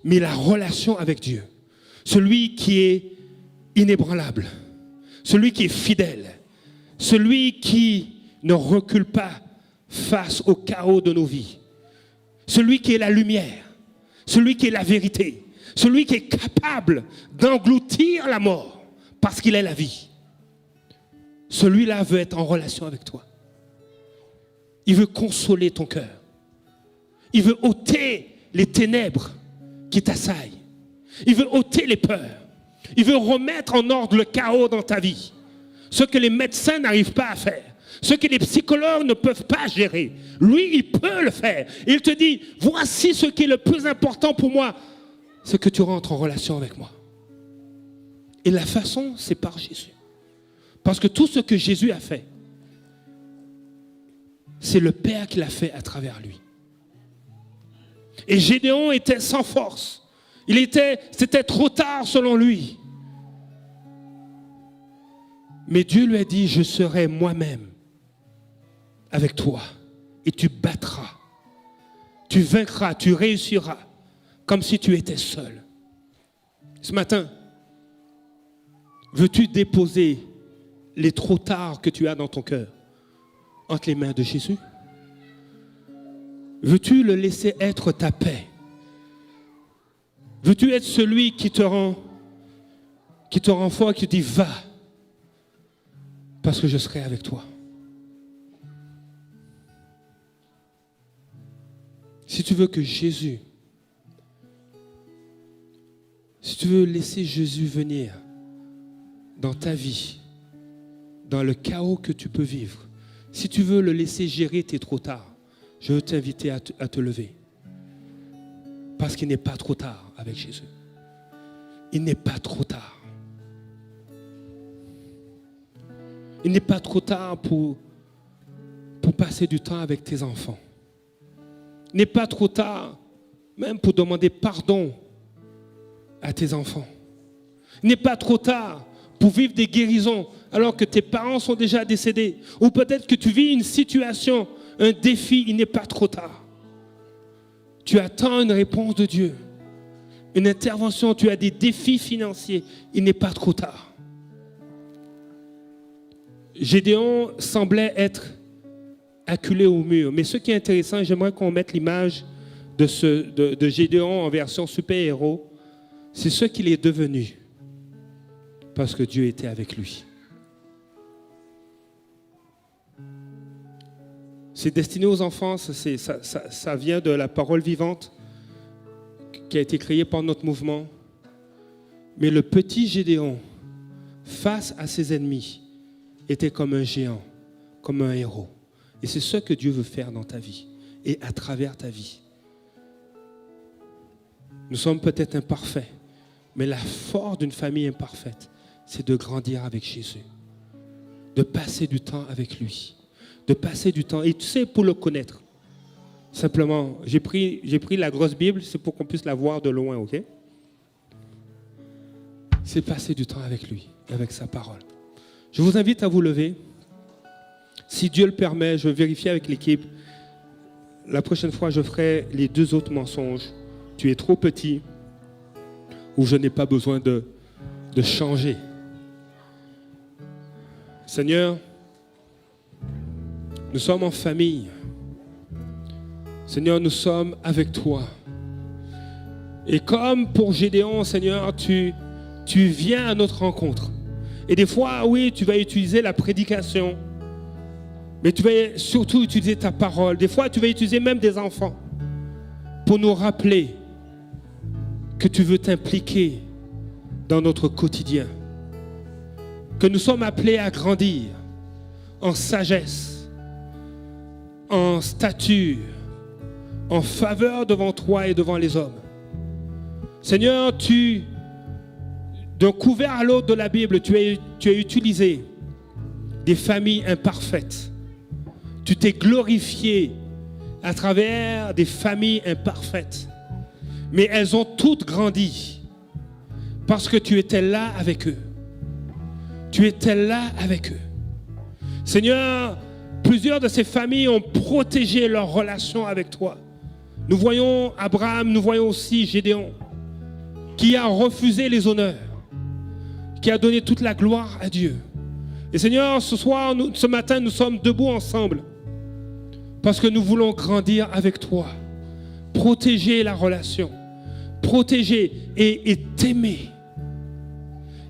mais la relation avec Dieu. Celui qui est inébranlable, celui qui est fidèle, celui qui ne recule pas face au chaos de nos vies, celui qui est la lumière, celui qui est la vérité, celui qui est capable d'engloutir la mort parce qu'il est la vie. Celui-là veut être en relation avec toi. Il veut consoler ton cœur. Il veut ôter les ténèbres qui t'assaillent. Il veut ôter les peurs. Il veut remettre en ordre le chaos dans ta vie. Ce que les médecins n'arrivent pas à faire. Ce que les psychologues ne peuvent pas gérer. Lui, il peut le faire. Il te dit, voici ce qui est le plus important pour moi. C'est que tu rentres en relation avec moi. Et la façon, c'est par Jésus. Parce que tout ce que Jésus a fait, c'est le Père qui l'a fait à travers lui. Et Gédéon était sans force. C'était trop tard selon lui. Mais Dieu lui a dit, je serai moi-même avec toi. Et tu battras. Tu vaincras, tu réussiras. Comme si tu étais seul. Ce matin, veux-tu déposer les trop tard que tu as dans ton cœur entre les mains de Jésus? Veux-tu le laisser être ta paix? Veux-tu être celui qui te rend fort, qui te dit va, parce que je serai avec toi? Si tu veux que Jésus, si tu veux laisser Jésus venir dans ta vie, dans le chaos que tu peux vivre, si tu veux le laisser gérer tes trop tard, je veux t'inviter à te lever. Parce qu'il n'est pas trop tard avec Jésus. Il n'est pas trop tard. Il n'est pas trop tard pour passer du temps avec tes enfants. Il n'est pas trop tard même pour demander pardon à tes enfants. Il n'est pas trop tard pour vivre des guérisons alors que tes parents sont déjà décédés. Ou peut-être que tu vis une situation, un défi, il n'est pas trop tard. Tu attends une réponse de Dieu, une intervention, tu as des défis financiers, il n'est pas trop tard. Gédéon semblait être acculé au mur, mais ce qui est intéressant, j'aimerais qu'on mette l'image de Gédéon en version super-héros, c'est ce qu'il est devenu parce que Dieu était avec lui. C'est destiné aux enfants, ça vient de la parole vivante qui a été créée par notre mouvement. Mais le petit Gédéon, face à ses ennemis, était comme un géant, comme un héros. Et c'est ce que Dieu veut faire dans ta vie et à travers ta vie. Nous sommes peut-être imparfaits, mais la force d'une famille imparfaite, c'est de grandir avec Jésus, de passer du temps avec lui. De passer du temps. Et tu sais, pour le connaître, simplement, j'ai pris la grosse Bible, c'est pour qu'on puisse la voir de loin, ok? C'est passer du temps avec lui, avec sa parole. Je vous invite à vous lever. Si Dieu le permet, je vais vérifier avec l'équipe. La prochaine fois, je ferai les 2 autres mensonges. Tu es trop petit ou je n'ai pas besoin de changer. Seigneur, nous sommes en famille. Seigneur, nous sommes avec toi. Et comme pour Gédéon, Seigneur, tu viens à notre rencontre. Et des fois, oui, tu vas utiliser la prédication. Mais tu vas surtout utiliser ta parole. Des fois, tu vas utiliser même des enfants pour nous rappeler que tu veux t'impliquer dans notre quotidien. Que nous sommes appelés à grandir en sagesse, en stature, en faveur devant toi et devant les hommes. Seigneur, d'un couvert à l'autre de la Bible, tu as utilisé des familles imparfaites. Tu t'es glorifié à travers des familles imparfaites. Mais elles ont toutes grandi parce que tu étais là avec eux. Tu étais là avec eux. Seigneur, plusieurs de ces familles ont protégé leur relation avec toi. Nous voyons Abraham, nous voyons aussi Gédéon, qui a refusé les honneurs, qui a donné toute la gloire à Dieu. Et Seigneur, ce matin, nous sommes debout ensemble, parce que nous voulons grandir avec toi, protéger la relation, protéger et t'aimer,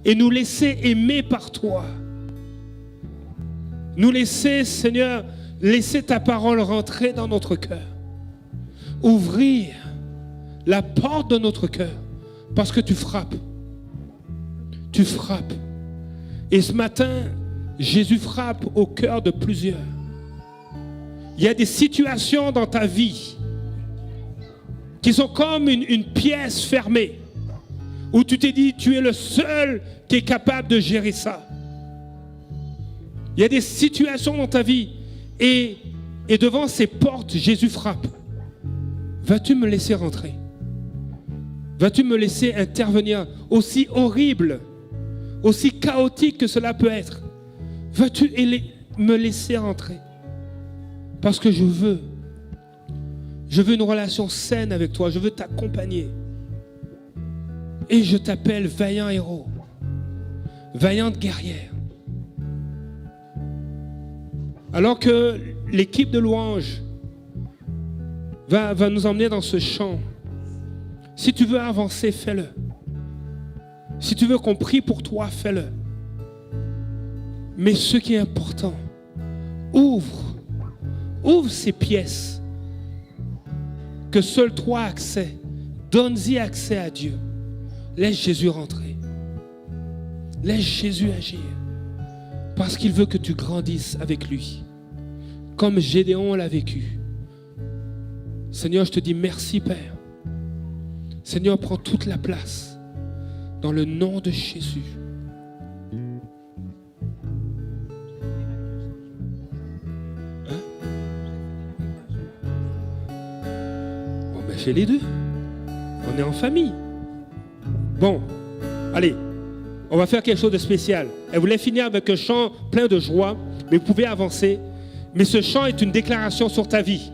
et nous laisser aimer par toi. Nous laisser, Seigneur, laisser ta parole rentrer dans notre cœur. Ouvrir la porte de notre cœur. Parce que tu frappes. Tu frappes. Et ce matin, Jésus frappe au cœur de plusieurs. Il y a des situations dans ta vie qui sont comme une pièce fermée, où tu t'es dit, tu es le seul qui est capable de gérer ça. Il y a des situations dans ta vie et devant ces portes, Jésus frappe. Vas-tu me laisser rentrer? Vas-tu me laisser intervenir? Aussi horrible, aussi chaotique que cela peut être, vas-tu me laisser rentrer? Parce que je veux une relation saine avec toi, je veux t'accompagner. Et je t'appelle vaillant héros, vaillante guerrière. Alors que l'équipe de louange va nous emmener dans ce chant, si tu veux avancer, fais-le. Si tu veux qu'on prie pour toi, fais-le. Mais ce qui est important, ouvre ces pièces que seul toi as accès. Donne-y accès à Dieu. Laisse Jésus rentrer. Laisse Jésus agir. Parce qu'il veut que tu grandisses avec lui. Comme Gédéon l'a vécu. Seigneur, je te dis merci, Père. Seigneur, prends toute la place. Dans le nom de Jésus. Bon, ben fais les deux. On est en famille. Bon, allez, on va faire quelque chose de spécial. Elle voulait finir avec un chant plein de joie, mais vous pouvez avancer. Mais ce chant est une déclaration sur ta vie.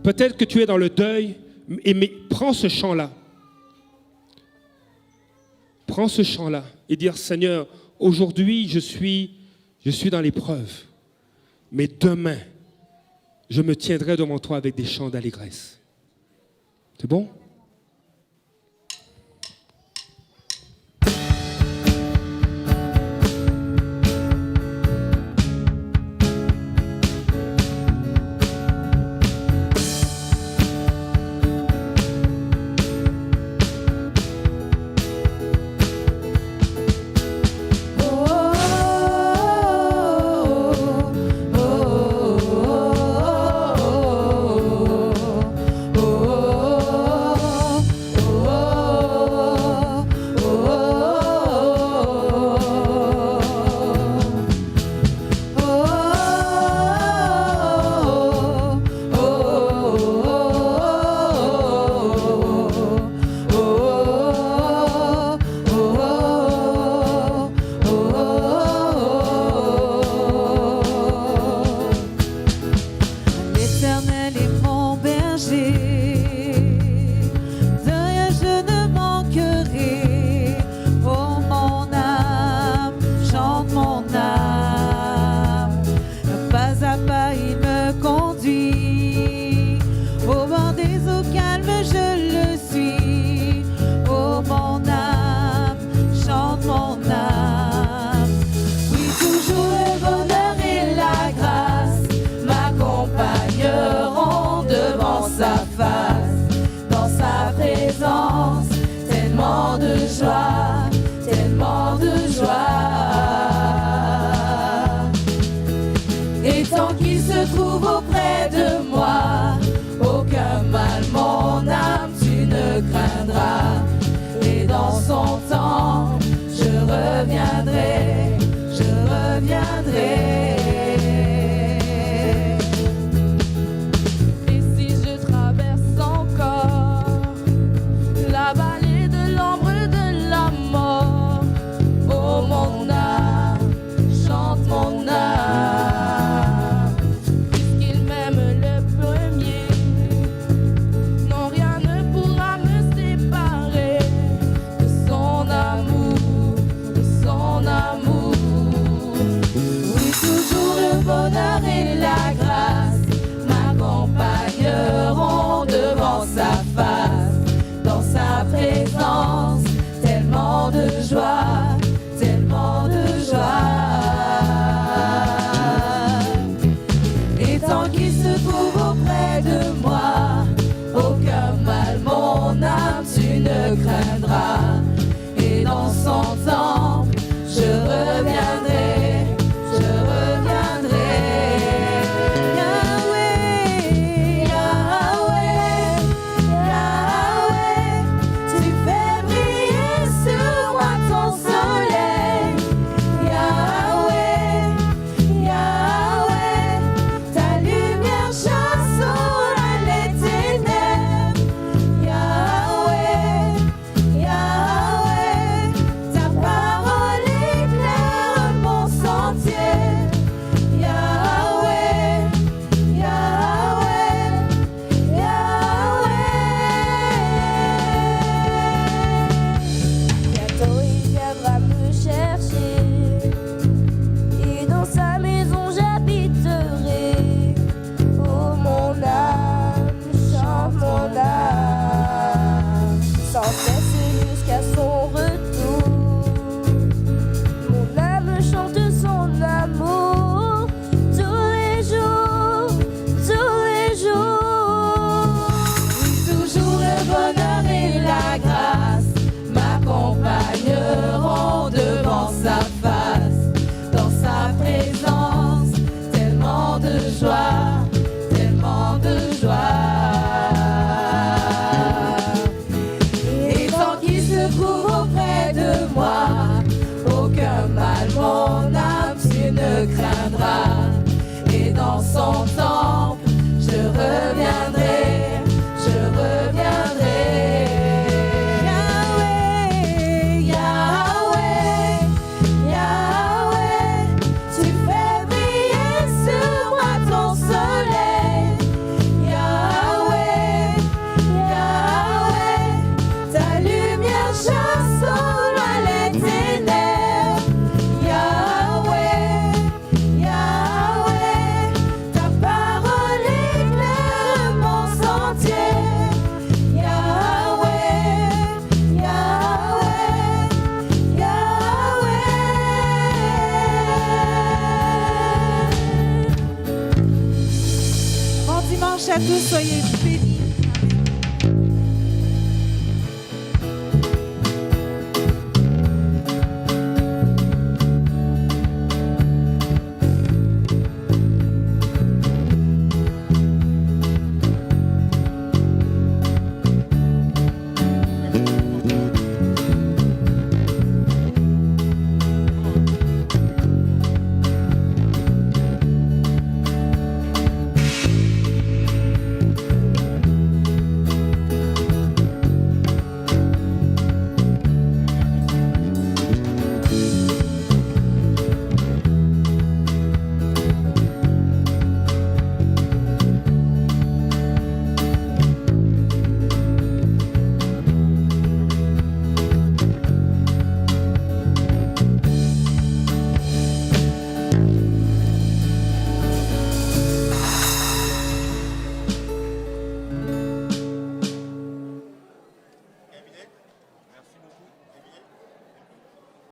Peut-être que tu es dans le deuil, mais prends ce chant-là. Prends ce chant-là et dire, Seigneur, aujourd'hui je suis dans l'épreuve, mais demain, je me tiendrai devant toi avec des chants d'allégresse. C'est bon? Et dans son temple, je son temple, je reviendrai, je reviendrai. Yahweh, Yahweh, Yahweh, tu fais briller sur moi ton soleil. Yahweh, Yahweh, ta lumière chasse au loin les ténèbres. Yahweh, Yahweh, ta parole éclaire mon sentier. Yahweh, Yahweh, Yahweh. Bon dimanche à tous, soyez bénis.